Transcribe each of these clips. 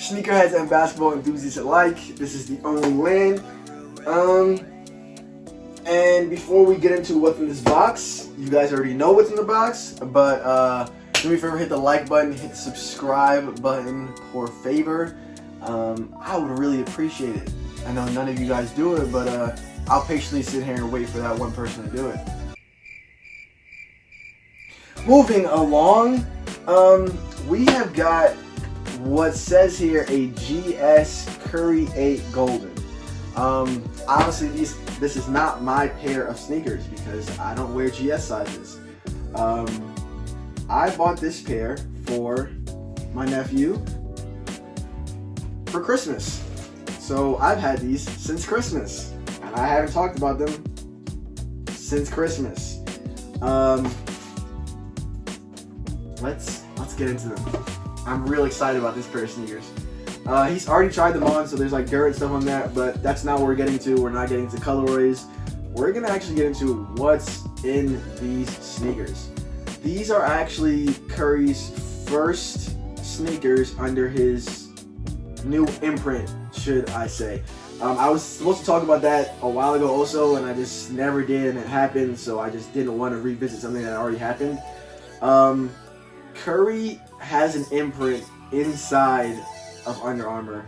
Sneakerheads and basketball enthusiasts alike, this is the only lane. And before we get into what's in this box, you guys already know what's in the box, but do me a favor, hit the like button, hit the subscribe button, por favor. I would really appreciate it. I know none of you guys do it, but I'll patiently sit here and wait for that one person to do it. Moving along, we have got what says here a GS Curry 8 Golden. Honestly, this is not my pair of sneakers because I don't wear GS sizes. I bought this pair for my nephew for Christmas. So I've had these since Christmas, and I haven't talked about them since Christmas. Let's get into them. I'm real excited about this pair of sneakers. He's already tried them on, so there's like dirt and stuff on that, but that's not what we're getting to. We're not getting to colorways. We're gonna actually get into what's in these sneakers. These are actually Curry's first sneakers under his new imprint, should I say. I was supposed to talk about that a while ago also, and I just never did, and it happened, so I just didn't want to revisit something that already happened. Curry has an imprint inside of Under Armour,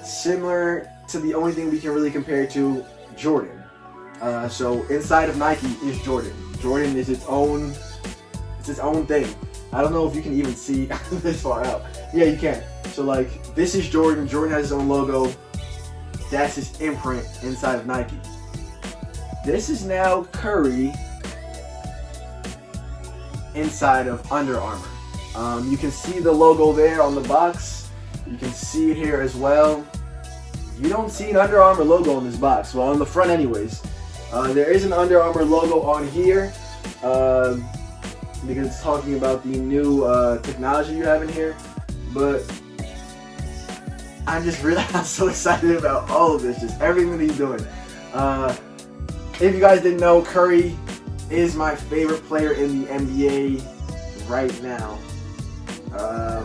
similar to the only thing we can really compare to Jordan. So inside of Nike is Jordan. Jordan is its own thing. I don't know if you can even see this far out. Yeah, you can. So like, this is Jordan. Jordan has his own logo. That's his imprint inside of Nike. This is now Curry inside of Under Armour. You can see the logo there on the box. You can see it here as well. You don't see an Under Armour logo on this box. Well, on the front anyways. There is an Under Armour logo on here because it's talking about the new technology you have in here. But I'm so excited about all of this, just everything that he's doing. If you guys didn't know, Curry is my favorite player in the NBA right now.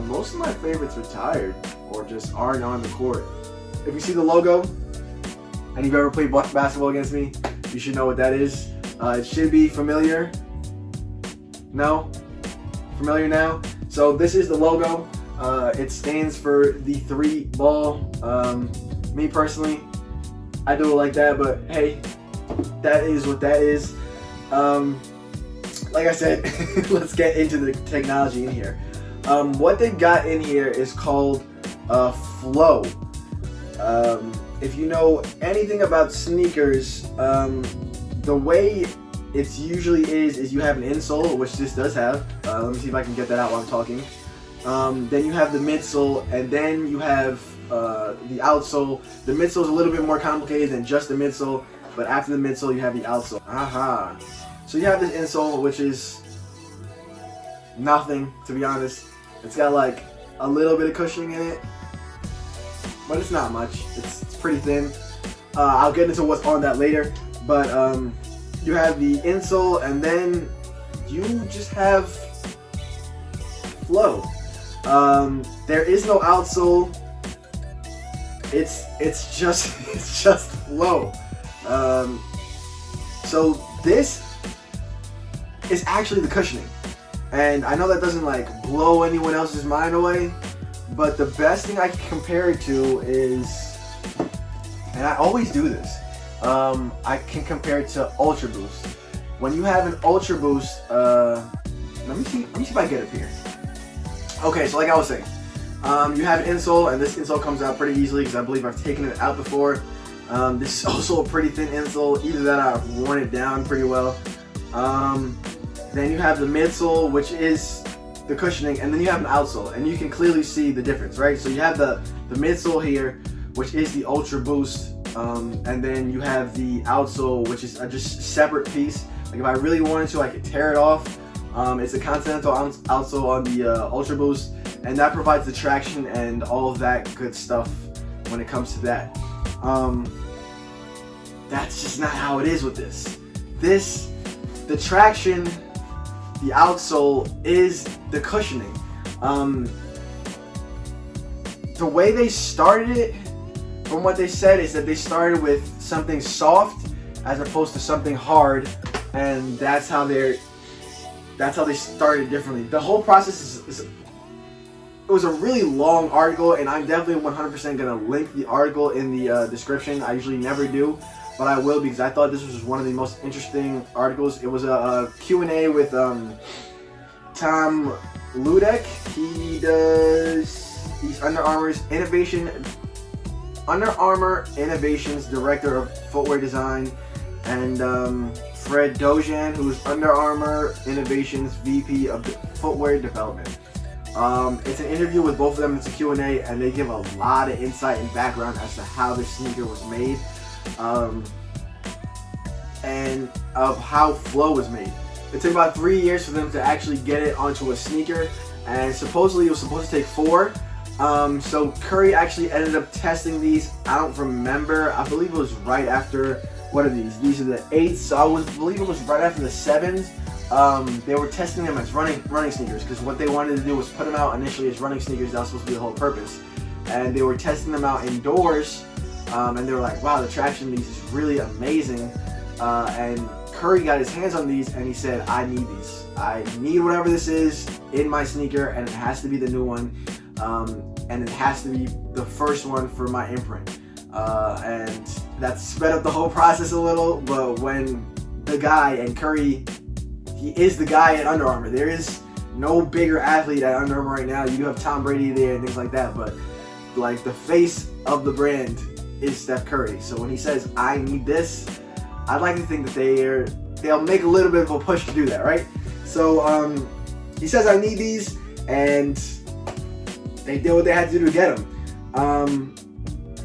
Most of my favorites retired or just aren't on the court. If you see the logo and you've ever played basketball against me, you should know what that is. It should be familiar. No? Familiar now? So this is the logo. It stands for the 3 ball. Me personally, I do it like that, but hey, that is what that is. Like I said, let's get into the technology in here. What they got in here is called Flow. If you know anything about sneakers, the way it usually is you have an insole, which this does have. Let me see if I can get that out while I'm talking. Then you have the midsole, and then you have the outsole. The midsole is a little bit more complicated than just the midsole, but after the midsole you have the outsole. Aha! So you have this insole, which is nothing, to be honest. It's got like a little bit of cushioning in it, but it's not much. It's pretty thin. I'll get into what's on that later, but you have the insole, and then you just have Flow. There is no outsole. It's just Flow. So this is actually the cushioning, and I know that doesn't like blow anyone else's mind away, but the best thing I can compare it to is, and I always do this, I can compare it to Ultra Boost. When you have an Ultra Boost, let me see if I get it here. Okay, so like I was saying, you have an insole, and this insole comes out pretty easily because I believe I've taken it out before. This is also a pretty thin insole. Either that or I've worn it down pretty well. Then you have the midsole, which is the cushioning, and then you have an outsole, and you can clearly see the difference, right? So you have the midsole here, which is the Ultra Boost, and then you have the outsole, which is just a separate piece. Like if I really wanted to, I could tear it off. It's a Continental outsole on the Ultra Boost, and that provides the traction and all of that good stuff when it comes to that. That's just not how it is with this. The traction, the outsole is the cushioning. the way they started it, from what they said, is that they started with something soft as opposed to something hard, and that's how they started differently. The whole process is it was a really long article, and I'm definitely 100% gonna link the article in the description. I usually never do, but I will, because I thought this was one of the most interesting articles. It was a Q&A with Tom Ludek. He's Under Armour Innovations Director of Footwear Design, and Fred Dojan, who's Under Armour Innovations VP of Footwear Development. It's an interview with both of them. It's a Q&A, and they give a lot of insight and background as to how this sneaker was made, and of how Flow was made. It took about 3 years for them to actually get it onto a sneaker, and supposedly it was supposed to take 4. So Curry actually ended up testing these. I don't remember. I believe it was right after, what are these? These are the 8s. So I believe it was right after the 7s. They were testing them as running sneakers, because what they wanted to do was put them out initially as running sneakers. That was supposed to be the whole purpose. And they were testing them out indoors, and they were like, wow, the traction of these is really amazing. And Curry got his hands on these, and he said, I need these. I need whatever this is in my sneaker, and it has to be the new one. And it has to be the first one for my imprint. And that sped up the whole process a little, but when the guy, and Curry, he is the guy at Under Armour. There is no bigger athlete at Under Armour right now. You do have Tom Brady there and things like that, but like the face of the brand is Steph Curry. So when he says, I need this, I'd like to think that they'll make a little bit of a push to do that, right? So he says, I need these, and they did what they had to do to get them.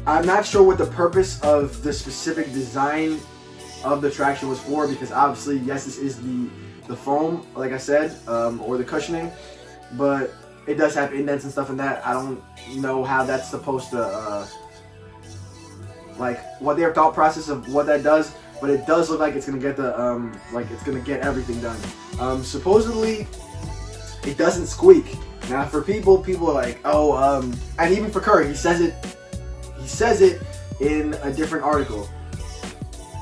I'm not sure what the purpose of the specific design of the traction was for, because obviously, yes, this is the foam, like I said, or the cushioning, but it does have indents and stuff in that. I don't know how that's supposed to, like what their thought process of what that does, but it does look like it's gonna get the, like it's gonna get everything done. Supposedly, it doesn't squeak. Now, for people are like, oh, and even for Curry, he says it in a different article.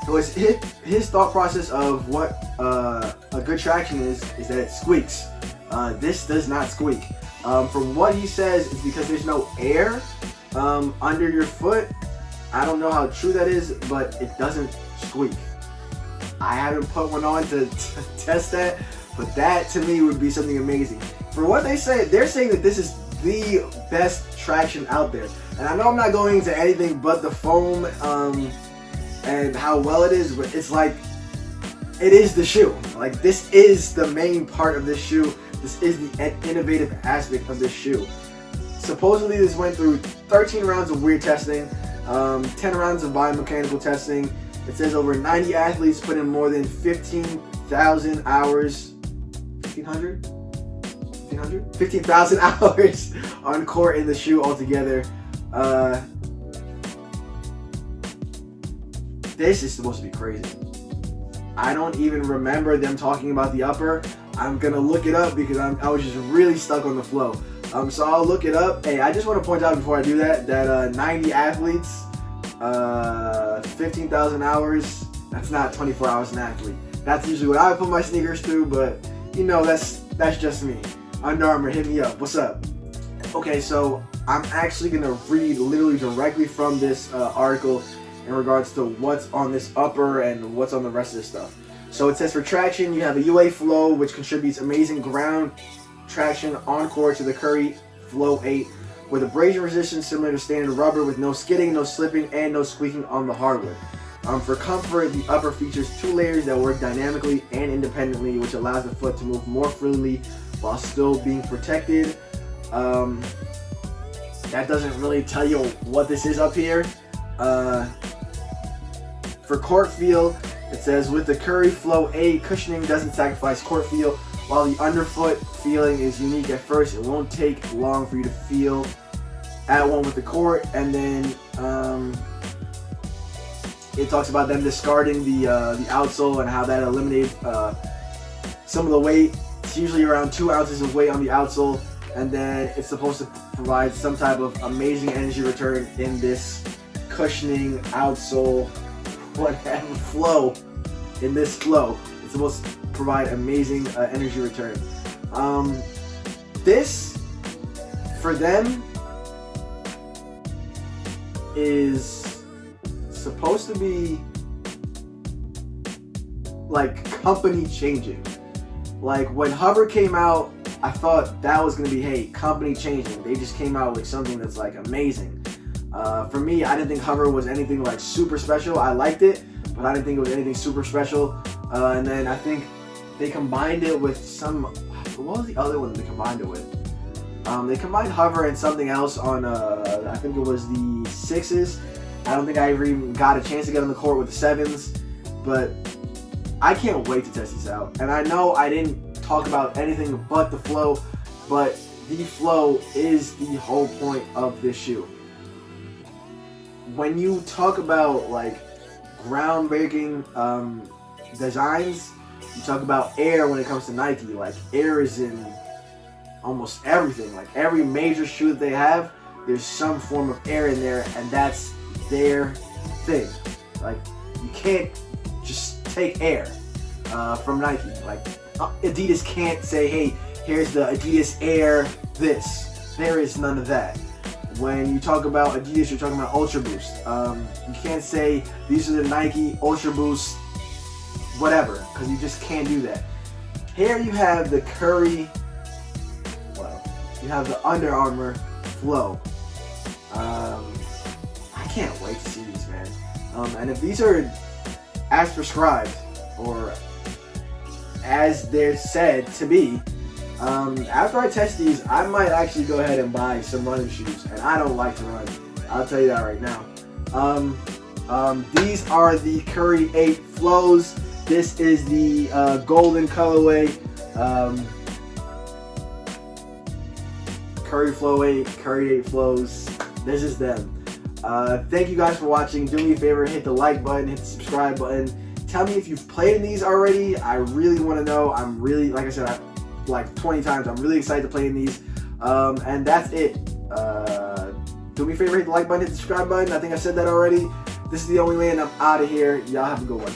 So his thought process of what a good traction is that it squeaks. This does not squeak. From what he says, it's because there's no air under your foot. I don't know how true that is, but it doesn't squeak. I haven't put one on to test that, but that to me would be something amazing. For what they say, they're saying that this is the best traction out there. And I know I'm not going into anything but the foam and how well it is, but it's like, it is the shoe. Like, this is the main part of this shoe. This is the innovative aspect of this shoe. Supposedly this went through 13 rounds of weird testing, 10 rounds of biomechanical testing. It says over 90 athletes put in more than 15,000 hours. 1,500? 15,000 hours on court in the shoe altogether. This is supposed to be crazy. I don't even remember them talking about the upper. I'm gonna look it up because I was just really stuck on the flow. So I'll look it up. Hey, I just want to point out before I do that 90 athletes, 15,000 hours. That's not 24 hours an athlete. That's usually what I put my sneakers through, but you know, that's just me. Under Armour, hit me up. What's up? Okay, so I'm actually gonna read literally directly from this article in regards to what's on this upper and what's on the rest of this stuff. So it says for traction, you have a UA Flow, which contributes amazing ground traction on court to the Curry Flow 8 with abrasion resistance similar to standard rubber with no skidding, no slipping, and no squeaking on the hardwood. For comfort, the upper features 2 layers that work dynamically and independently, which allows the foot to move more freely while still being protected. That doesn't really tell you what this is up here. For court feel, it says with the Curry Flow 8, cushioning doesn't sacrifice court feel. While the underfoot feeling is unique at first, it won't take long for you to feel at one with the court. And then it talks about them discarding the outsole and how that eliminates some of the weight. It's usually around 2 ounces of weight on the outsole. and then it's supposed to provide some type of amazing energy return in this cushioning outsole, whatever flow. In this flow, it's supposed to provide amazing energy return. This for them is supposed to be like company changing. Like when Hover came out, I thought that was gonna be, hey, company changing. They just came out with something that's like amazing. For me, I didn't think Hover was anything like super special. I liked it, but I didn't think it was anything super special. And then I think they combined it with some, what was the other one they combined it with? They combined Hover and something else on, I think it was the 6s. I don't think I ever even got a chance to get on the court with the 7s, but I can't wait to test these out. And I know I didn't talk about anything but the flow, but the flow is the whole point of this shoe. When you talk about like groundbreaking designs, you talk about air when it comes to Nike. Like air is in almost everything. Like every major shoe that they have, there's some form of air in there, and that's their thing. Like you can't just take air from Nike. Like Adidas can't say, hey, here's the Adidas Air this. There is none of that. When you talk about Adidas, you're talking about Ultra Boost. You can't say these are the Nike Ultra Boost whatever, because you just can't do that. Here you have the Curry, you have the Under Armour Flow. I can't wait to see these, man. And if these are as prescribed or as they're said to be, after I test these, I might actually go ahead and buy some running shoes. And I don't like to run. I'll tell you that right now. These are the Curry 8 Flows. This is the golden colorway. Curry Flow 8, Curry 8 Flows. This is them. Thank you guys for watching. Do me a favor, hit the like button, hit the subscribe button. Tell me if you've played in these already. I really want to know. I'm really, like I said, like 20 times, I'm really excited to play in these. And that's it. Do me a favor, hit the like button, hit the subscribe button. I think I said that already. This is the only way, and I'm out of here. Y'all have a good one.